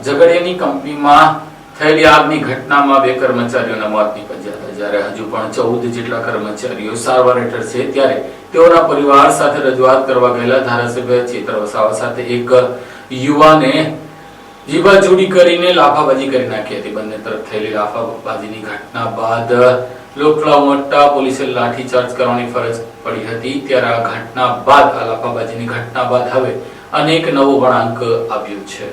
ઝઘડિયાની કંપનીમાં થયેલી આગની ઘટનામાં 2 કર્મચારીઓના મોત નીપજ્યા હતા, જ્યારે હજુ પણ 14 જેટલા કર્મચારીઓ સારવાર હેઠળ છે। ત્યારે તેઓના પરિવાર સાથે રજૂઆત કરવા ગયેલા ધારાસભ્ય ચેતર વસાવા સાથે એક યુવાને જીબાજોડી કરીને લાફાબાજી કરી નાખી હતી। બંને તરફ થયેલી લાફાબાજીની ઘટના બાદ લોકલાવટા પોલીસે લાઠીચાર્જ કરવાની ફરજ પડી હતી। ત્યારે આ ઘટના બાદ લાફાબાજીની ઘટના બાદ હવે અનેક નવો વળાંક આવ્યો છે।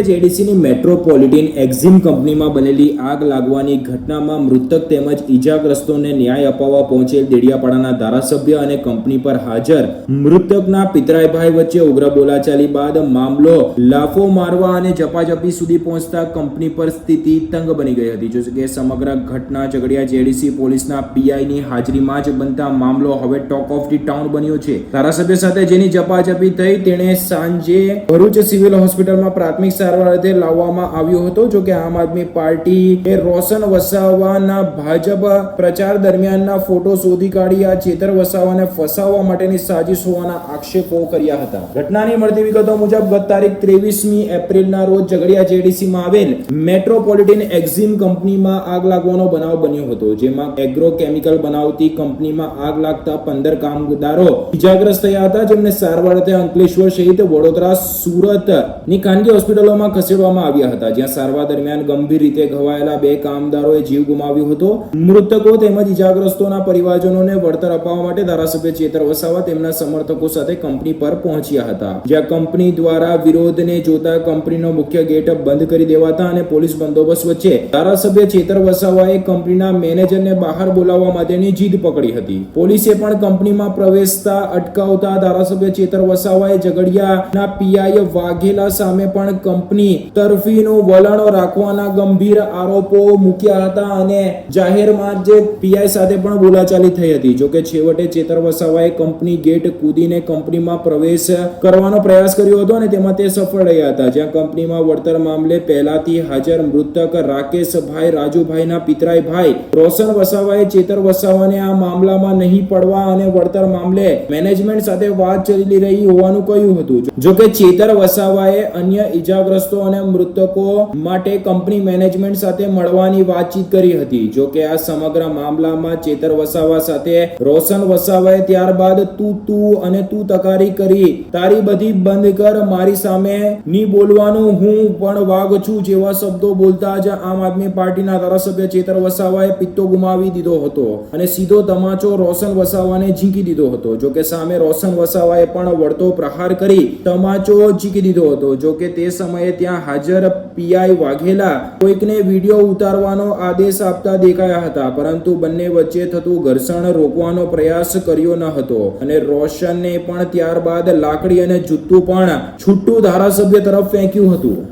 જેડીસીની મેટ્રોપોલિટન એક્ઝિમ કંપનીમાં બનેલી આગ લાગવાની ઘટનામાં મૃતક તેમજ ઈજાગ્રસ્તોને ન્યાય અપાવવા પહોંચેલ દેડિયાપાડાના ધારાસભ્ય અને કંપની પર હાજર મૃતકના પિતરાઈભાઈ વચ્ચે ઉગ્ર બોલાચાલી બાદ મામલો લાફો મારવા અને ઝપાઝપી સુધી પહોંચતા કંપની પર સ્થિતિ તંગ બની ગઈ હતી। જો કે સમગ્ર ઘટના ઝઘડિયા જેડીસી પોલીસના પીઆઈની હાજરીમાં જ બનતા મામલો હવે ટોક ઓફ ધી ટાઉન બન્યો છે। ધારાસભ્ય સાથે જેની ઝપાઝપી થઈ તેણે સાંજે ભરૂચ સિવિલ હોસ્પિટલમાં પ્રાથમિક સારવાર અર્થે લાવવામાં આવ્યો હતો। જો કે આમ આદમી પાર્ટી એ રોશન વસાવાના ભાજપ પ્રચાર દરમિયાનના ફોટો શોધી કાઢી આ ચેતર વસાવાને ફસાવવા માટેની સાજિશ હોવાના આક્ષેપો કર્યા હતા। ઘટનાની મળતી વિગતો મુજબ ગત તારીખ 23મી એપ્રિલના રોજ ઝઘડિયા જેડીસીમાં આવેલ મેટ્રોપોલિટન એક્ઝિમ કંપનીમાં આગ લાગવાનો બનાવ બન્યો હતો, જેમાં એગ્રો કેમિકલ બનાવતી કંપનીમાં આગ લાગતા 15 કામદારો ઈજાગ્રસ્ત થયા હતા, જેમને સારવાર અર્થે અંકલેશ્વર સહિત વડોદરા, સુરત ની ખાનગી હોસ્પિટલોમાં ખસેડવામાં આવ્યા હતા, જ્યાં સારવાર દરમિયાન ગંભીર રીતે ઘવાયેલા 2 કામદારોએ જીવ ગુમાવ્યો હતો। મૃતકો તેમજ ઈજાગ્રસ્તોના પરિવારજનોને વળતર અપાવવા માટે ધારાસભ્ય ચેતર વસાવા તેમના સમર્થકો સાથે કંપની પર પહોંચ્યા હતા, જ્યાં કંપની દ્વારા વિરોધને જોતા કંપનીનો મુખ્ય ગેટ બંધ કરી દેવાતા અને પોલીસ બંદોબસ્ત વચ્ચે ધારાસભ્ય ચેતર વસાવાએ કંપનીના મેનેજરને બહાર બોલાવવા માટેની જીદ પકડી હતી। પોલીસે પણ કંપનીમાં પ્રવેશતા અટકાવતા ધારાસભ્ય ચેતર વસાવાએ ઝઘડિયાના પીઆઈ વાઘેલા સામે પણ કંપની તરફીનું વલણ રાખવાના ગંભીર આરોપો મૂક્યા હતા અને જાહેરમાં જે પીઆઈ સાથે પણ બોલાચાલી થઈ હતી। જો કે છેવટે ચેતર વસાવાએ કંપની ગેટ કૂદીને કંપનીમાં પ્રવેશ કરવાનો પ્રયાસ કર્યો હતો અને તેમાં તે સફળ રહ્યા હતા, જ્યાં કંપનીમાં વળતર મામલે પહેલાથી હાજર મૃતક રાકેશભાઈ રાજુભાઈના પિતરાઈભાઈ રોશન વસાવાએ ચેતર વસાવાને આ મામલામાં નહીં પડવા અને વળતર મામલે મેનેજમેન્ટ સાથે વાત ચાલી રહી હોવાનું કહ્યું હતું। જો કે ચેતર વસાવાએ અન્ય ઈજાગ્રસ્તો અને મૃતકો માટે કંપની મેનેજમેન્ટ સાથે મળવાની વાતચીત કરી હતી। જો કે આ સમગ્ર મામલામાં ચેતર વસાવા સાથે રોશન વસાવાએ ત્યારબાદ તું તકારી કરી તારી બધી બંધ કર, મારી સામે ની બોલવાનું, હું પણ વાઘ છું જેવા શબ્દો બોલતા જ આમ આદમી પાર્ટીના ધારાસભ્ય ચેતર વસાવાએ પિત્તો ગુમાવી દીધો હતો અને સીધો તમાચો રોશન વસાવાને ઝીંકી દીધો હતો। જો કે સામે રોશન વસાવાએ પણ વળતો પ્રહાર કરી તમાચો ઝીંકી દીધો હતો। જો કે તે સમયે ત્યાં હાજર પીઆઈ વાઘેલા કોઈકને વિડીયો ઉતારવાનો આદેશ આપતા દેખાયા હતા, પરંતુ બંને વચ્ચે થતું ઘર્ષણ રોકવાનો પ્રયાસ કર્યો ન હતો અને રોશનને પણ ત્યારબાદ લાકડી અને જૂતું પણ છૂટું ધારાસભ્ય તરફ ફેંક્યું હતું।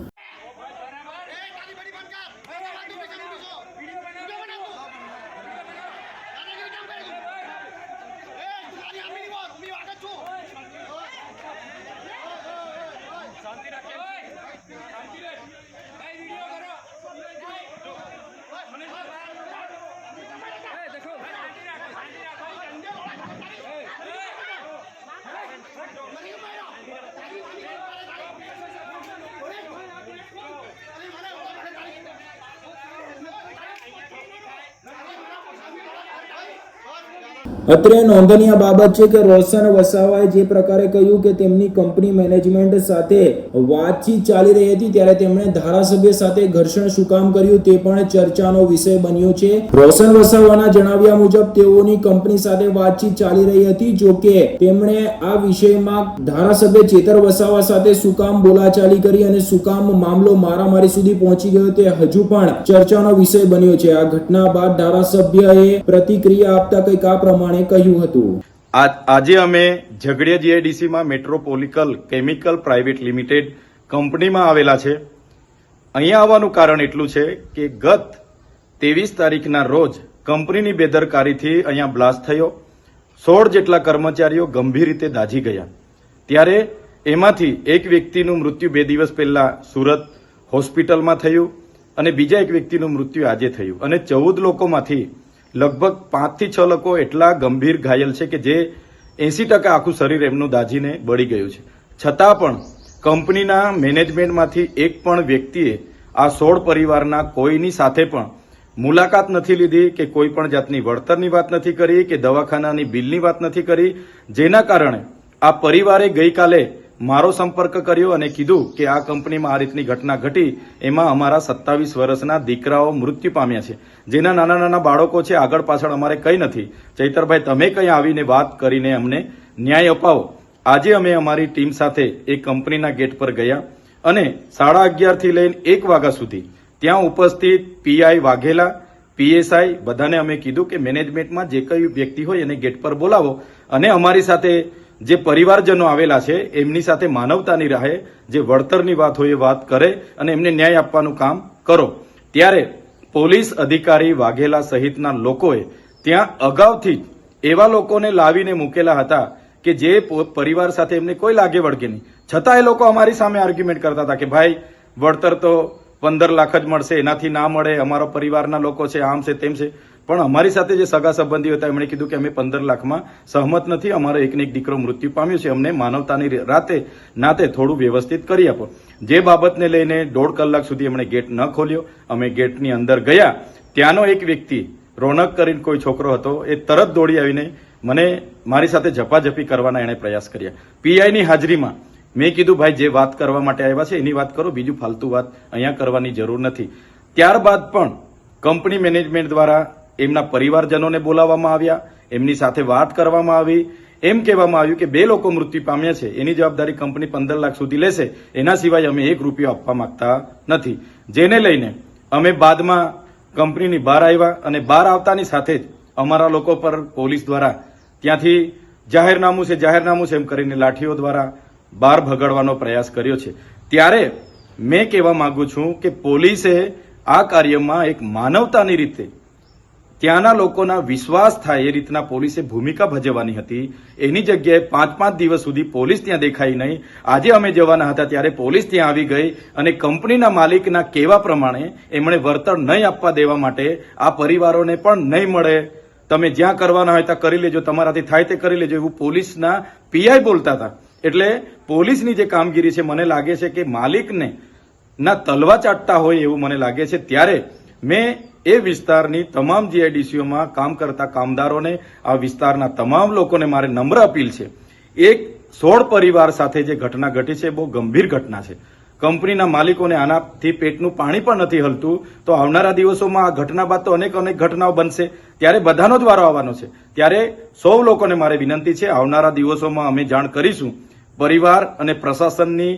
અત્રે નોંધનીય બાબત છે કે રોશન વસાવાએ જે પ્રકારે કહ્યું કે તેમની કંપની મેનેજમેન્ટ સાથે વાતચીત ચાલી રહી હતી, ત્યારે તેમણે ધારાસભ્ય સાથે ઘર્ષણ શું કામ કર્યું તે પણ ચર્ચાનો વિષય બન્યો છે। રોશન વસાવાના જણાવ્યા મુજબ તેઓની કંપની સાથે વાતચીત ચાલી રહી હતી। જો કે તેમણે આ વિષયમાં ધારાસભ્ય ચેતર વસાવા સાથે શું કામ બોલાચાલી કરી અને શું કામ મામલો મારામારી સુધી પહોંચી ગયો તે હજુ પણ ચર્ચાનો વિષય બન્યો છે। આ ઘટના બાદ ધારાસભ્યએ પ્રતિક્રિયા આપતા કંઈક આ પ્રમાણે કહ્યું હતું। આજે અમે ઝઘડિયા જીઆઈડીસીમાં મેટ્રોપોલિકલ કેમિકલ પ્રાઇવેટ લિમિટેડ કંપનીમાં આવેલા છે। અહીંયા આવવાનું કારણ એટલું છે કે ગત 23 તારીખના રોજ કંપનીની બેદરકારીથી અહીંયા બ્લાસ્ટ થયો, 16 જેટલા કર્મચારીઓ ગંભીર રીતે દાઝી ગયા। ત્યારે એમાંથી એક વ્યક્તિનું મૃત્યુ 2 દિવસ પહેલા સુરત હોસ્પિટલમાં થયું અને બીજા એક વ્યક્તિનું મૃત્યુ આજે થયું અને 14 લોકોમાંથી લગભગ 5 થી 6 લોકો એટલા ગંભીર ઘાયલ છે કે જે 80% આખું શરીર એમનું દાઝીને બળી ગયું છે। છતાં પણ કંપનીના મેનેજમેન્ટમાંથી એક પણ વ્યક્તિએ આ 16 પરિવારના કોઈની સાથે પણ મુલાકાત નથી લીધી કે કોઈ પણ જાતની વળતરની વાત નથી કરી કે દવાખાનાની બિલની વાત નથી કરી, જેના કારણે આ પરિવારે ગઈકાલે મારો સંપર્ક કર્યો અને કીધું કે આ કંપનીમાં આ રીતની ઘટના ઘટી, એમાં અમારા 27 વર્ષના દીકરાઓ મૃત્યુ પામ્યા છે, જેના નાના નાના બાળકો છે, આગળ પાછળ અમારે કંઈ નથી. ચૈતરભાઈ, તમે કંઈ આવીને વાત કરીને અમને ન્યાય અપાવો. આજે અમે અમારી ટીમ સાથે એ કંપનીના ગેટ પર ગયા અને 11:30 થી લઈને 1 વાગ્યા સુધી ત્યાં ઉપસ્થિત પીઆઈ વાઘેલા, પીએસઆઈ બધાને અમે કીધું કે મેનેજમેન્ટમાં જે કઈ વ્યક્તિ હોય એને ગેટ પર બોલાવો અને અમારી સાથે જે પરિવારજનો આવેલા છે એમની સાથે માનવતાની રાહે જે વળતરની વાત હોય એ વાત કરે અને એમને ન્યાય આપવાનું કામ કરો. ત્યારે પોલીસ અધિકારી વાઘેલા સહિતના લોકોએ ત્યાં અગાઉથી એવા લોકોને લાવીને મૂકેલા હતા કે જે પરિવાર સાથે એમને કોઈ લાગે વળગે નહીં, છતાં એ લોકો અમારી સામે આર્ગ્યુમેન્ટ કરતા હતા કે ભાઈ વળતર તો 15 લાખ જ મળશે, એનાથી ના મળે, અમારા પરિવારના લોકો છે, આમ છે તેમ છે. પણ અમારી સાથે જે સગા સંબંધીઓ હતા એમણે કીધું કે અમે 15 લાખમાં સહમત નથી, અમારો એકને એક દીકરો મૃત્યુ પામ્યો છે, અમને માનવતાની નાતે થોડું વ્યવસ્થિત કરી આપો. જે બાબતને લઈને 1.5 કલાક સુધી એમણે ગેટ ન ખોલ્યો. અમે ગેટની અંદર ગયા, ત્યાંનો એક વ્યક્તિ રોનક કરીને કોઈ છોકરો હતો, એ તરત દોડી આવીને મારી સાથે ઝપાઝપી કરવાના એણે પ્રયાસ કર્યા. પીઆઈની હાજરીમાં મેં કીધું ભાઈ જે વાત કરવા માટે આવ્યા છે એની વાત કરો, બીજું ફાલતુ વાત અહીંયા કરવાની જરૂર નથી. ત્યારબાદ પણ કંપની મેનેજમેન્ટ દ્વારા એમના પરિવારજનોને બોલાવવામાં આવ્યા, એમની સાથે વાત કરવામાં આવી. એમ કહેવામાં આવ્યું કે 2 લોકો મૃત્યુ પામ્યા છે, એની જવાબદારી કંપની 15 લાખ સુધી લેશે, એના સિવાય અમે 1 રૂપિયો આપવા માંગતા નથી. જેને લઈને અમે બાદમાં કંપનીની બહાર આવ્યા અને બહાર આવતાની સાથે જ અમારા લોકો પર પોલીસ દ્વારા ત્યાંથી જાહેરનામું છે એમ કરીને લાઠીઓ દ્વારા બહાર ભગાડવાનો પ્રયાસ કર્યો છે. ત્યારે મેં કહેવા માંગુ છું કે પોલીસે આ કાર્યમાં એક માનવતાની રીતે ત્યાંના લોકોના વિશ્વાસ થાય એ રીતના પોલીસે ભૂમિકા ભજવવાની હતી. એની જગ્યાએ 5-5 દિવસ સુધી પોલીસ ત્યાં દેખાઈ નહીં. આજે અમે જવાના હતા ત્યારે પોલીસ ત્યાં આવી ગઈ અને કંપનીના માલિકના કહેવા પ્રમાણે એમણે વળતર નહીં આપવા દેવા માટે આ પરિવારોને પણ નહીં મળે, તમે જ્યાં કરવાના હોય ત્યાં કરી લેજો, તમારાથી થાય તે કરી લેજો, એવું પોલીસના પીઆઈ બોલતા હતા. એટલે પોલીસની જે કામગીરી છે મને લાગે છે કે માલિકને ના તલવા ચાટતા હોય એવું મને લાગે છે. ત્યારે મેં એ વિસ્તારની તમામ જીઆઈડીસીઓમાં કામ કરતા કામદારોને, આ વિસ્તારના તમામ લોકોને મારે નમ્ર અપીલ છે, એક 16 પરિવાર સાથે જે ઘટના ઘટી છે બહુ ગંભીર ઘટના છે. કંપનીના માલિકોને આનાથી પેટનું પાણી પણ નથી હલતું. તો આવનારા દિવસોમાં આ ઘટના બાદ તો અનેક ઘટનાઓ બનશે, ત્યારે બધાનો જ વારો આવવાનો છે. ત્યારે સૌ લોકોને મારે વિનંતી છે, આવનારા દિવસોમાં અમે જાણ કરીશું, પરિવાર અને પ્રશાસનની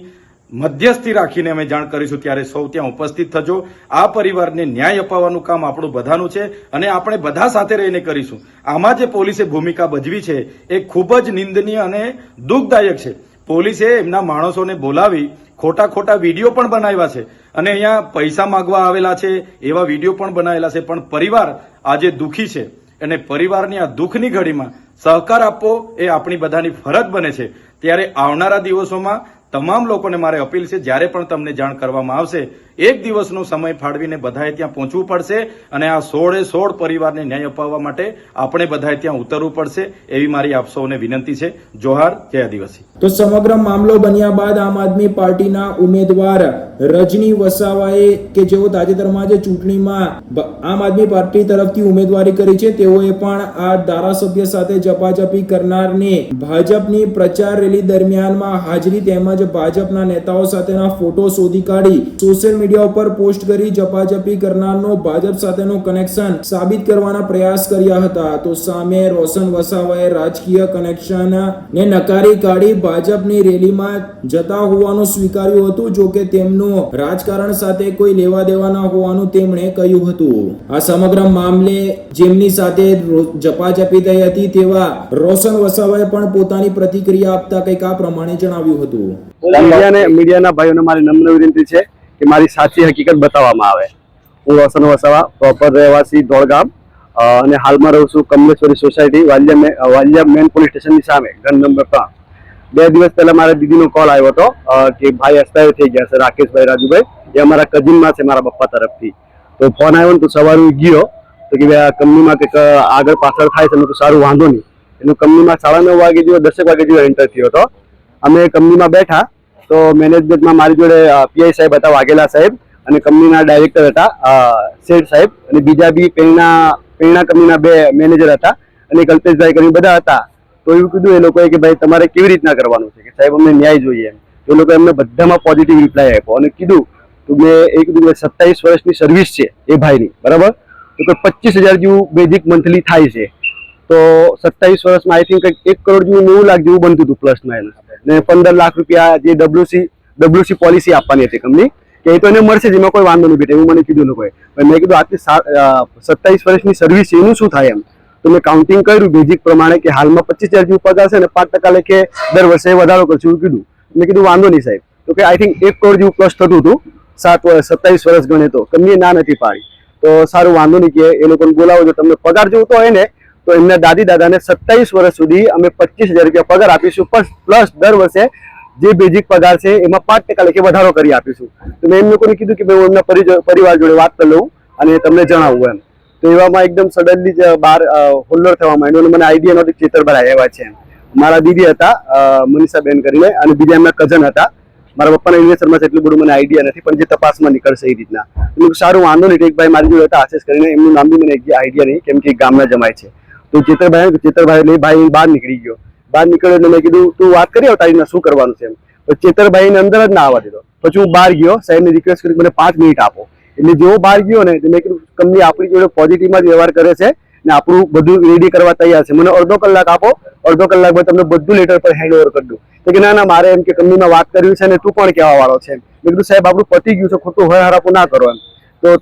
મધ્યસ્થી રાખીને અમે જાણ કરીશું. ત્યારે સૌ ત્યાં ઉપસ્થિત થજો. આ પરિવારને ન્યાય અપાવવાનું કામ આપણું બધાનું છે અને આપણે બધા સાથે રહીને કરીશું. આમાં જે પોલીસે ભૂમિકા ભજવી છે એ ખૂબ જ નિંદનીય અને દુઃખદાયક છે. પોલીસે એમના માણસોને બોલાવી ખોટા વિડીયો પણ બનાવ્યા છે અને અહીંયા પૈસા માંગવા આવેલા છે એવા વિડીયો પણ બનાવેલા છે. પણ પરિવાર આજે દુઃખી છે અને પરિવારની આ દુઃખની ઘડીમાં સહકાર આપવો એ આપણી બધાની ફરજ બને છે. ત્યારે આવનારા દિવસોમાં તમામ લોકોને મારે અપીલ છે, જ્યારે પણ તમને જાણ કરવામાં આવશે 1 દિવસનો સમય ફાળવીને બધાએ ત્યાં પહોંચવું પડશે અને આ 16 પરિવારને ન્યાય અપાવવા માટે આપણે બધાએ ત્યાં ઉતરવું પડશે, એવી મારી આપ સૌને વિનંતી છે. જોહાર, જય આદિવાસી. તો સમગ્ર મામલો બન્યા બાદ આમ આદમી પાર્ટીના ઉમેદવાર રજની વસાવાએ કે જેઓ તાજેતરમાં જે ચૂંટણીમાં આમ આદમી પાર્ટી તરફથી ઉમેદવારી કરી છે, તેઓએ પણ આ ધારાસભ્ય સાથે ઝપાઝપી કરનારને ભાજપની પ્રચાર રેલી દરમિયાનમાં હાજરી તેમજ ભાજપના નેતાઓ સાથેના ફોટો શોધી કાઢી સોશિયલ મીડિયા ઉપર પોસ્ટ કરી ઝપાઝપી કરનારનો ભાજપ સાથેનો કનેક્શન સાબિત કરવાના પ્રયાસ કર્યા હતા. તો સામે રોશન વસાવાએ રાજકીય કનેક્શન ને નકારી કાઢી ભાજપની રેલીમાં જતા હોવાનું સ્વીકાર્યું હતું. જો કે તેમનું રાજકારણ સાથે કોઈ લેવા દેવા ન હોવાનું તેમણે કહ્યું હતું. આ સમગ્ર મામલે જેમની સાથે ઝપાઝપી થઈ હતી તેવા રોશન વસાવાએ પણ પોતાની પ્રતિક્રિયા આપતા કંઈક આ પ્રમાણે જણાવ્યું હતું. મીડિયાના ભાઈઓને મારી નમ્ર વિનંતી છે કે મારી સાચી હકીકત બતાવવામાં આવે. હું રોશન વસાવા, પ્રોપર રહેવાસી ધોળગામ અને હાલમાં રહું છું Kamleshwari society, Valia main police સ્ટેશનની સામે, ઘર નંબર 3. 2 દિવસ પહેલા મારા દીદીનો કોલ આવ્યો હતો કે ભાઈ એક્સપાયર થઈ ગયા છે, રાકેશભાઈ રાજુભાઈ, એ અમારા કઝિનમાં છે મારા પપ્પા તરફથી. તો ફોન આવ્યો ને તો સવારે ગયો તો કે ભાઈ આ કંપનીમાં કંઈક આગળ પાછળ થાય છે. તો સારું, વાંધો નહીં. એનું કંપનીમાં 9:30 વાગે જેવો 10 વાગે જેવો એન્ટર થયો હતો. અમે કંપનીમાં બેઠા તો મેનેજમેન્ટમાં મારી જોડે પીઆઈ સાહેબ હતા, વાઘેલા સાહેબ, અને કંપનીના ડાયરેક્ટર હતા શેઠ સાહેબ, અને બીજા બી પેરણા કંપનીના 2 મેનેજર હતા, અને કલ્પેશભાઈ કરીને બધા હતા. તો એવું કીધું એ લોકોએ કે ભાઈ તમારે કેવી રીતના કરવાનું છે, કે સાહેબ અમને ન્યાય જોઈએ એમ. તો એ લોકોએ અમને બધામાં પોઝિટિવ રિપ્લાય આપ્યો અને કીધું તો મેં એ કીધું કે 27 વર્ષની સર્વિસ છે એ ભાઈની, બરાબર, તો કે 25,000 જેવું બેઝિક મંથલી થાય છે. તો 27 વર્ષમાં આઈ થિંક 1 કરોડ જેવું 90 લાખ જેવું બનતું હતું પ્લસ માઇનસ, ને 15 લાખ રૂપિયા જે ડબ્લ્યુસી પોલિસી આપવાની હતી કંપની, કે એ તો એને મળશે જ, એમાં કોઈ વાંધો નહીં બેટા, એવું મને કીધું લોકોએ. મેં કીધું આટલી 27 વર્ષની સર્વિસ છે એનું શું થાય એમ. તો મેં કાઉન્ટિંગ કર્યું બેઝિક પ્રમાણે કે હાલમાં 25,000 જેવું પગાર છે અને 5% લેખે દર વર્ષે વધારો કરશું એવું કીધું. મેં કીધું વાંધો નહીં સાહેબ. તો કે આઈ થિંક 1 કરોડ જેવું પ્લસ થતું હતું 27 વર્ષ ગણે તો. કંપનીએ ના નથી પાડી. તો સારું વાંધો નહીં કે એ લોકોને બોલાવો, જો તમને પગાર જોઈતો હોય ને તો એમના દાદી દાદાને 27 વર્ષ સુધી અમે 25,000 રૂપિયા પગાર આપીશું, પ્લસ દર વર્ષે જે બેઝિક પગાર છે એમાં 5% લેખે વધારો કરી આપીશું. તો મેં એમ લોકોને કીધું કે ભાઈ હું એમના પરિવાર જોડે વાત કરી લઉં અને તમને જણાવું એમ. તો એવામાં એકદમ સડનલી જ બહાર હોલ્લર થવા માંડ્યો અને મને આઈડિયા નહોતી ચેતરભાઈ આવ્યા છે. મારા દીદી હતા મનીષાબેન કરીને, અને બીજા એમના કઝન હતા. મારા પપ્પાના ઇન્વેસ્ટરમાં એટલું બધું મને આઈડિયા નથી, પણ જે તપાસમાં નીકળશે એ રીતના. સારું વાંધો નહીં, એક ભાઈ મારી જોડે હતા આશીષ કરીને, એમનું નામ બી મને આઈડિયા નહીં, કેમ કે ગામના જમાય છે. તો ચેતરભાઈ ભાઈ બહાર નીકળી ગયો. બહાર નીકળ્યો એટલે મેં કીધું તું વાત કરી આવ તારી રીતના શું કરવાનું છે એમ. તો ચેતરભાઈને અંદર જ ના આવવા દીધો. પછી હું બહાર ગયો, સાહેબને રિક્વેસ્ટ કરી મને 5 મિનિટ આપો. એટલે જેવો બહાર ગયો ને મેં કીધું કંપની આપણી જોડે પોઝિટિવમાં જ વ્યવહાર કરે છે ને આપણું બધું રેડી કરવા તૈયાર છે, મને અડધો કલાક આપો, અડધો કલાકમાં તમને બધું લેટર પર હેન્ડ ઓવર કરી દઉં. તો કે ના ના મારે એમ કે કંપનીમાં વાત કરવી છે ને તું પણ કહેવા વાળો છે. મેં કીધું સાહેબ આપણું પતી ગયું છે, ખોટું હોય હરાપું ના કરો એમ.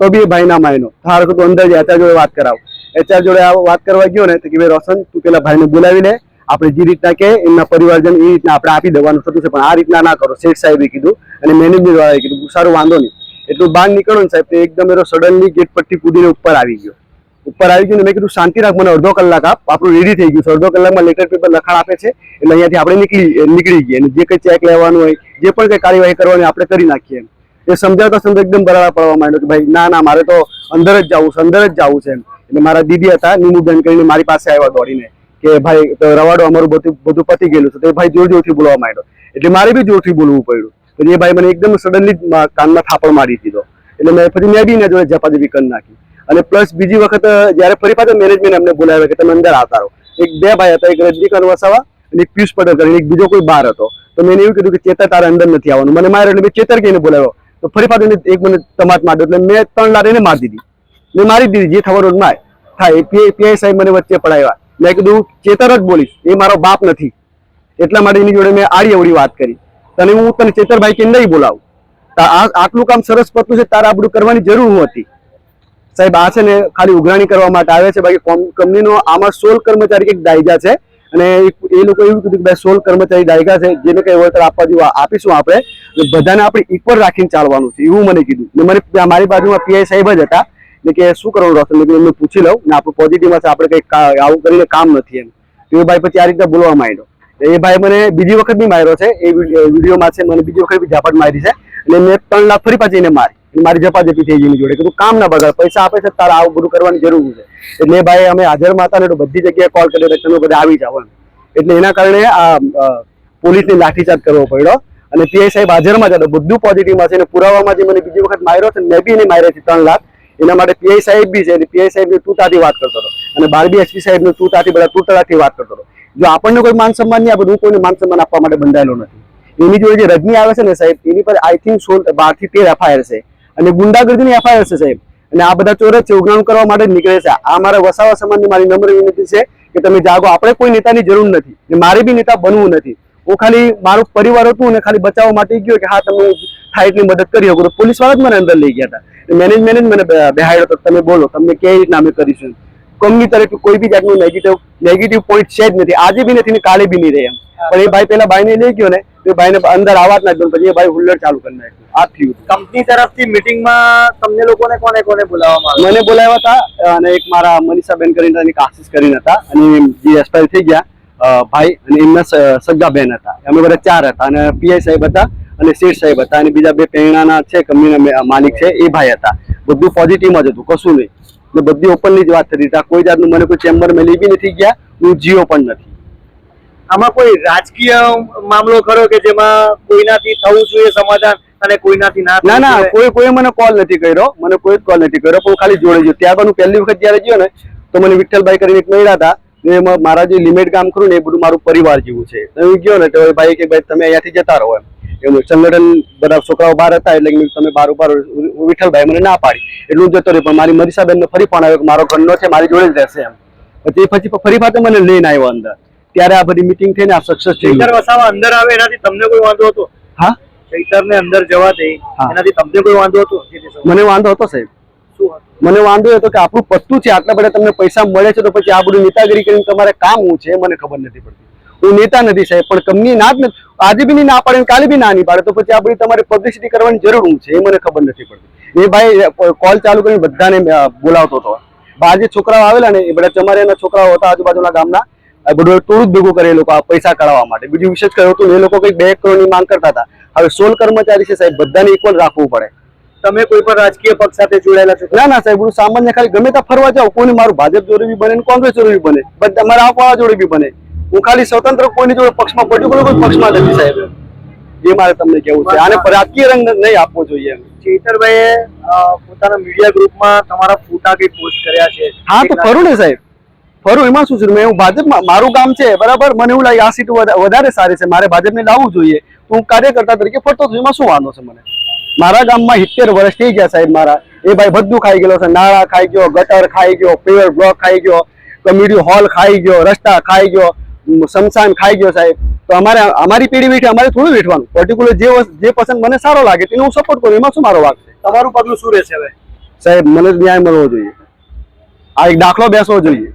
તો બી ભાઈ ના માયનો હાર તો અંદર જ એચઆર જોડે વાત કરાવ. એચઆર જોડે વાત કરવા ગયો ને તો કે ભાઈ રોશન તું પેલા ભાઈને બોલાવી લે, આપણે જે રીતના કે એમના પરિવારજન એ રીતના આપણે આપી દેવાનું થતું છે, પણ આ રીતના ના કરો, શેઠ સાહેબે કીધું અને મેનેજર વાળાએ કીધું. સારું વાંધો નહીં. એટલું બહાર નીકળો ને સાહેબ તો એકદમ એનો સડનલી ગેટ પરથી કૂદીને ઉપર આવી ગયો. ને મેં કીધું શાંતિ રાખ, મને અડધો કલાક આપ, આપણું રેડી થઈ ગયું છે, અડધો કલાકમાં લેટર પેપર લખાણ આપે છે એટલે અહીંયાથી આપણે નીકળી ગયા, અને જે કંઈ ચેક લેવાનું હોય, જે પણ કંઈ કાર્યવાહી કરવાની આપણે કરી નાખીએ એમ. એ સમજાવતા એકદમ બરાબર પડવા માંડ્યો કે ભાઈ ના ના મારે તો અંદર જ જવું છે, અંદર જ જવું છે એમ. એટલે મારા દીદી હતા નીમુબેન કરીને મારી પાસે આવ્યા દોડીને કે ભાઈ તો રવાડો અમારું બધું પતી ગયેલું છે. તો એ ભાઈ જોરથી બોલવા માંડ્યો એટલે મારે બી જોરથી બોલવું પડ્યું. તો એ ભાઈ મને એકદમ સડનલી કાનમાં થાપડ મારી દીધો. એટલે મેં બી જોડે ઝપાઝપી કરી નાખી. અને પ્લસ બીજી વખત જયારે ફરી પાછા મેનેજમેન્ટ અમને બોલાવ્યા કે તમે અંદર આવતા રહો. 2 ભાઈ હતા, એક રજનીકાંત વસાવા અને એક પિયુષ પટેલ કરીને, એક બીજો કોઈ બહાર હતો. તો મેં એવું કીધું કે ચેતર તારે અંદર નથી આવવાનું. મને માર્યો એટલે મેં ચેતર કહીને બોલાવ્યો. તો ફરી પાછું એક મને તમાટ માર્યો એટલે મેં 3 લાર એને મારી દીધી. મેં મારી દીધી, જે થવાનું થાય. પીઆઈ સાહેબ મને વચ્ચે પડાવ્યા. મેં કીધું ચેતર જ બોલીશ, એ મારો બાપ નથી, એટલા માટે એની જોડે મેં આડી અવળી વાત કરી. તને ચેતરભાઈ કે નહીં બોલાવું, આટલું કામ સરસ પતું છે, તારે આ બધું કરવાની જરૂર હતી સાહેબ. આ છે ને ખાલી ઉઘરાણી કરવા માટે આવે છે, બાકી કંપનીનો આમાં 16 કર્મચારી એક દાયકા છે, અને એ લોકો એવું કીધું કે ભાઈ 16 કર્મચારી દાયકા છે, જેને કઈ વળતર આપવા જેવું આપીશું આપણે, બધાને આપણે ઇક્વલ રાખીને ચાલવાનું છે એવું મને કીધું. મને મારી બાજુમાં પીઆઈ સાહેબ જ હતા ને કે શું કરવાનું રોશન, મેં એમને પૂછી લઉં ને આપણું પોઝિટિવમાં છે, આપણે કઈ આવું કરીને કામ નથી એમ. તો એ ભાઈ પછી આ રીતે બોલવા માંડ્યો. એ ભાઈ મને બીજી વખત બી માર્યો છે, એ વિડીયોમાં છે, મને બીજી વખત બી ઝાપટ મારી છે. એટલે મેં 3 લાખ ફરી પાછી એને મારી ઝપાઝપી થઈ ગઈ એની જોડે. કીધું કામ ના બગાડ, પૈસા આપે છે તારે આવું બધું કરવાની જરૂર છે. એટલે એ ભાઈ અમે હાજરમાં હતા ને તો બધી જગ્યાએ કોલ કર્યો તમે બધા આવી જાવ એમ. એટલે એના કારણે આ પોલીસને લાઠીચાર્જ કરવો પડ્યો. અને પીઆઈ સાહેબ હાજરમાં જ હતા, બધું પોઝિટિવમાં છે. અને પુરાવામાં જે મને બીજી વખત માર્યો છે મેં બી એને માર્યા છે 3 લાખ. એના માટે પીઆઈ સાહેબ બી છે, પીઆઈ સાહેબ તૂતાથી વાત કરતો હતો, અને બારબી એસપી સાહેબ તૂતાથી બધા તૂતળાથી વાત કરતો હતો. જો આપણને કોઈ માન સન્માન નહીં આપે, હું કોઈને માન સન્માન આપવા માટે બંધાયેલો નથી. એની જોડે જે રજની આવે છે ને સાહેબ, એની પર આઈ થિંક 12 થી 13 એફઆઈઆર છે, અને ગુંડાગર્દીની એફઆઈઆર છે સાહેબ. અને આ બધા ચોર છે, ઉઘરાણું કરવા માટે નીકળે છે. આ મારા વસાવા સમાજની મારી નમ્ર વિનંતી છે કે તમે જાગો. આપણે કોઈ નેતાની જરૂર નથી, મારે બી નેતા બનવું નથી. હું ખાલી મારું પરિવાર હતું ને ખાલી બચાવવા માટે ગયો કે હા તમે થાય એટલી મદદ કરી શકો. તો પોલીસ વાળા જ મને અંદર લઈ ગયા હતા. મેનેજમેન્ટ જ મને બેહાડ્યો તો તમે બોલો, તમને કઈ રીતના અમે કરીશું. કંપની તરફથી કોઈ બી જાતનું નેગેટિવ પોઈન્ટ છે જ નથી, આજે બી નથી ને કાલે બી નહીં રહે એમ. પણ એ ભાઈ પેલા ભાઈને લઈ ગયો ને તો ભાઈને અંદર આવવા જ ના દો, પછી એ ભાઈ હુલ્લડ ચાલુ કરી નાખ્યું. આ થયું. કંપની તરફથી મીટિંગમાં તમને લોકોને કોને બોલાવવામાં આવ્યા? મને બોલાવ્યા હતા, અને એક મારા મનીષાબેન કરીને અને આશીષ કરીને હતા, અને જે એક્સપાયર થઈ ગયા ભાઈ, અને એમના સગ્ગાબેન હતા. અમે બધા 4 હતા, અને પીઆઈ સાહેબ હતા અને શેઠ સાહેબ હતા, અને બીજા 2 પ્રેરણાના છે કંપનીના માલિક છે એ ભાઈ હતા. બધું પોઝિટિવમાં જ હતું, કશું નહીં. ને બધી ઓપનલી જ વાત થતી હતી. કોઈ જાતનું મને કોઈ ચેમ્બરમાં લઈ બી નથી ગયા, હું જીઓ પણ નથી. આમાં કોઈ રાજકીય મામલો ખરો કે જેમાં કોઈનાથી થવું જોઈએ સમાધાન અને કોઈનાથી ના ના થવું ના જોઈએ? કોઈ મને કોલ નથી કર્યો, મને કોઈ કોલ નથી કર્યો, પણ હું ખાલી જોડે ગયો. ત્યાં આગળ હું પહેલી વખત જયારે ગયો ને તો મને વિઠ્ઠલભાઈ કરીને એક મળ્યા હતા. ને મારા જે લિમિટ કામ કરું ને એ બધું મારું પરિવાર જેવું છે. તો હું ગયો ને તો ભાઈ કે ભાઈ તમે અહીંયાથી જતા રહો એમ સંગઠન બધા છોકરાઓ બહાર હતા એટલે તમે બાર ઉપર વિઠ્ઠલભાઈ મને ના પાડી એટલે હું જતો રહ્યો. પણ મારી મનીષાબેનનો ફરી ફોન આવ્યો કે મારો ઘરનો છે, મારી જોડે જ રહેશે એમ. પછી ફરી પાછો મને લઈને આવ્યો અંદર. ત્યારે આ બધી મીટિંગ થઈને આ સક્સેસ થઈ. ચૈતર વસાવા અંદર આવે એનાથી તમને કોઈ વાંધો હતો? હા, ચૈતરને અંદર જવા દે હા. એનાથી તમને કોઈ વાંધો હતો? મને વાંધો હતો સાહેબ. શું હતું? મને વાંધો હતો કે આપણું પત્તું છે, આટલા બધા તમને પૈસા મળે છે તો પછી આ બધું નેતાગીરી કરીને તમારે કામ શું છે મને ખબર નથી પડતી. હું નેતા નથી સાહેબ, પણ કંપની ના જ નથી, આજે બી ના પાડે કાલે બી ના નહીં પાડે તો પછી આ બધી તમારે પબ્લિસિટી કરવાની જરૂર શું છે એ મને ખબર નથી પડતી. એ ભાઈ કોલ ચાલુ કરીને બધાને બોલાવતો હતો. આજે છોકરાઓ આવેલા ને એ બધા ચમારિયાના છોકરાઓ હતા આજુબાજુના ગામના, બધું ટોળું જ ભેગું કરે એ લોકો આ પૈસા કાઢવા માટે. બીજું વિશેષ કહ્યું હતું એ લોકો કંઈક 2 કરોડની માંગ કરતા હતા. હવે 16 કર્મચારી છે સાહેબ, બધાને ઇક્વલ રાખવું પડે. તમે કોઈ પણ રાજકીય પક્ષ સાથે જોડાયેલા છો? ના ના સાહેબ, હું સામાન્ય ખાલી ગમે ત્યાં ફરવા જાઉં, કોઈને મારું ભાજપ જોડે બી બને, કોંગ્રેસ જોડે બી બને, બધા મારા આપવા જોડે બી બને. હું ખાલી સ્વતંત્ર કોઈની જોડે પક્ષમાં પર્ટિક્યુલર કોઈ પક્ષમાં નથી સાહેબ. એ મારે તમને કેવું છે, આને રાજકીય રંગ નહીં આપવો જોઈએ એમ. ચૈતરભાઈએ પોતાના મીડિયા ગ્રુપમાં તમારા ફોટા કઈ પોસ્ટ કર્યા છે. હા તો ફરું ને સાહેબ, ફરું. એમાં શું છે, મેં હું ભાજપમાં, મારું ગામ છે બરાબર, મને એવું લાગે આ સીટ વધારે સારી છે, મારે ભાજપને લાવવું જોઈએ, હું કાર્યકર્તા તરીકે ફરતો છું. એમાં શું વાંધો છે મને? મારા ગામમાં 70 વર્ષ થઈ ગયા સાહેબ મારા. એ ભાઈ બધું ખાઈ ગયેલો છે, નાળા ખાઈ ગયો, ગટર ખાઈ ગયો, પેવર બ્લોક ખાઈ ગયો, કમ્યુનિટી હોલ ખાઈ ગયો, રસ્તા ખાઈ ગયો, શમશાન ખાઈ ગયો સાહેબ. તો અમારી પેઢી વેઠી અમારે થોડું વેઠવાનું, પર્ટિક્યુલર જે પસંદ મને સારો લાગે તેને હું સપોર્ટ કરું. એમાં શું મારો વાક છે? તમારું પગલું શું રહેશે હવે? સાહેબ મને ન્યાય મળવો જોઈએ, આ એક દાખલો બેસવો જોઈએ.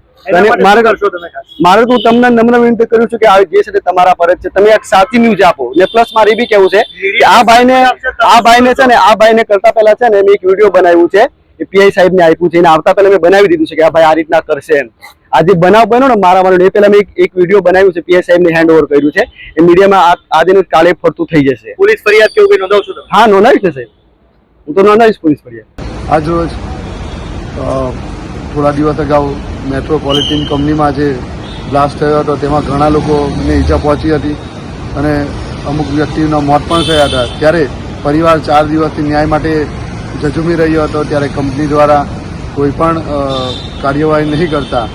મારે કરશો તમે ખાસ? મારે તો તમને નમ્ર વિનંતી કરું છું કે આ જે છે તમારા પર જ છે, તમે એક સાચી ન્યૂઝ આપો. ને પ્લસ મારે એ બી કેવું છે કે આ ભાઈને છે ને આ ભાઈને કરતા પહેલા છે ને મેં એક વિડીયો બનાવ્યું છે, એ પીઆઈ સાહેબ ને આપ્યું છે, એને આવતા પહેલા મેં બનાવી દીધું છે કે આ ભાઈ આ રીતના કરશે એમ. આજે બનાવ બન્યો ને મારા એ પહેલા મેં એક વિડીયો બનાવ્યું છે, પીઆઈ સાહેબ ને હેન્ડ ઓવર કર્યું છે. એ મીડિયામાં આજે ને કાલે ફરતું થઈ જશે. પોલીસ ફરિયાદ કેવું કઈ નોંધાવશો તમે? હા નોંધાવીશ ને સાહેબ, હું તો નોંધાવીશ પોલીસ ફરિયાદ. આજ રોજ થોડા દિવસ અગાઉ મેટ્રોપોલિટન કંપનીમાં જે બ્લાસ્ટ થયો હતો તેમાં ઘણા લોકોને ઈજા પહોંચી હતી અને અમુક વ્યક્તિના મોત પણ થયા હતા. ત્યારે પરિવાર 4 દિવસથી ન્યાય માટે ઝઝૂમી રહ્યો હતો. ત્યારે કંપની દ્વારા કોઈ પણ કાર્યવાહી નહીં કરતા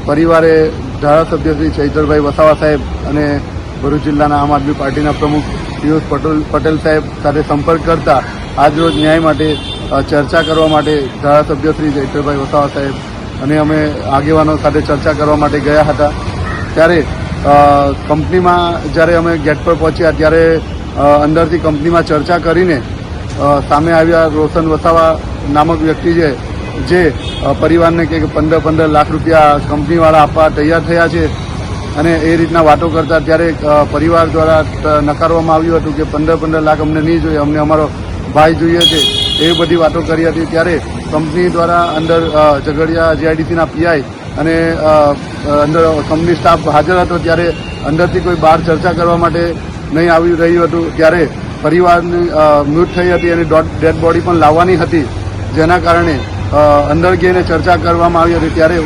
પરિવારે ધારાસભ્ય શ્રી ચૈતરભાઈ વસાવા સાહેબ અને ભરૂચ જિલ્લાના આમ આદમી પાર્ટીના પ્રમુખ પિયુષ પટેલ સાહેબ સાથે સંપર્ક કરતા આજરોજ ન્યાય માટે ચર્ચા કરવા માટે ધારાસભ્ય શ્રી ચૈતરભાઈ વસાવા સાહેબ અને અમે આગેવાનો સાથે ચર્ચા કરવા માટે ગયા હતા. ત્યારે કંપનીમાં જ્યારે અમે ગેટ પર પહોંચ્યા ત્યારે અંદરથી કંપનીમાં ચર્ચા કરીને સામે આવ્યા રોશન વસાવા નામક વ્યક્તિ છે જે પરિવારને કે 15 લાખ રૂપિયા કંપનીવાળા આપવા તૈયાર થયા છે અને એ રીતના વાતો કરતા ત્યારે પરિવાર દ્વારા નકારવામાં આવ્યું હતું કે 15 લાખ અમને નહીં જોઈએ, અમને અમારો ભાઈ જોઈએ છે, એવી બધી વાતો કરી હતી. ત્યારે કંપની દ્વારા અંદર ઝઘડિયા જીઆઈડીસીના પીઆઈ અને અંદર કંપની સ્ટાફ હાજર હતો. ત્યારે અંદરથી કોઈ બહાર ચર્ચા કરવા માટે નહીં આવી રહ્યું હતું. ત્યારે પરિવારની મૃત થઈ હતી અને ડેડ બોડી પણ લાવવાની હતી, જેના કારણે અંદર ગઈને ચર્ચા કરવામાં આવી હતી. ત્યારે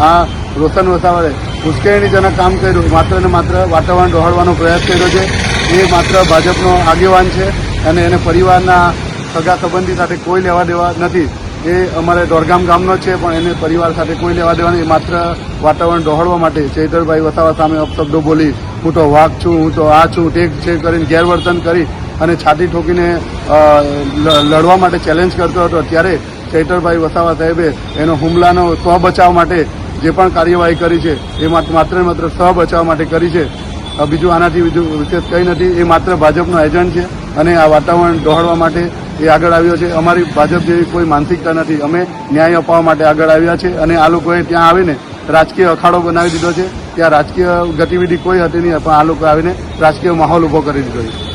આ રોશન વસાવાએ ઉશ્કેરણીજનક કામ કર્યું, માત્ર ને માત્ર વાતાવરણ ડહોળવાનો પ્રયાસ કર્યો છે. એ માત્ર ભાજપનો આગેવાન છે અને એને પરિવારના સગા સંબંધી સાથે કોઈ લેવા દેવા નથી. એ અમારે દોડગામ ગામનો છે પણ એને પરિવાર સાથે કોઈ લેવા દેવા નહીં. માત્ર વાતાવરણ ડહોળવા માટે ચૈતરભાઈ વસાવા સામે અપશબ્દો બોલી, હું તો વાઘ છું, હું તો આ છું, તે છે કરીને ગેરવર્તન કરી અને છાતી ઠોકીને લડવા માટે ચેલેન્જ કરતો હતો. ત્યારે ચૈતરભાઈ વસાવા સાહેબે એનો હુમલાનો સ્વ બચાવ માટે જે પણ કાર્યવાહી કરી છે એ માત્ર ને માત્ર સ્વ બચાવ માટે કરી છે. બીજું આનાથી બીજું વિશેષ કંઈ નથી. એ માત્ર ભાજપનો એજન્ટ છે અને આ વાતાવરણ ડહોળવા માટે એ આગળ આવ્યો છે. અમારી ભાજપ જેવી કોઈ માનસિકતા નથી. અમે ન્યાય અપાવવા માટે આગળ આવ્યા છે અને આ લોકોએ ત્યાં આવીને રાજકીય અખાડો બનાવી દીધો છે. ત્યાં રાજકીય ગતિવિધિ કોઈ હતી નહીં, પણ આ લોકો આવીને રાજકીય માહોલ ઉભો કરી દીધો છે.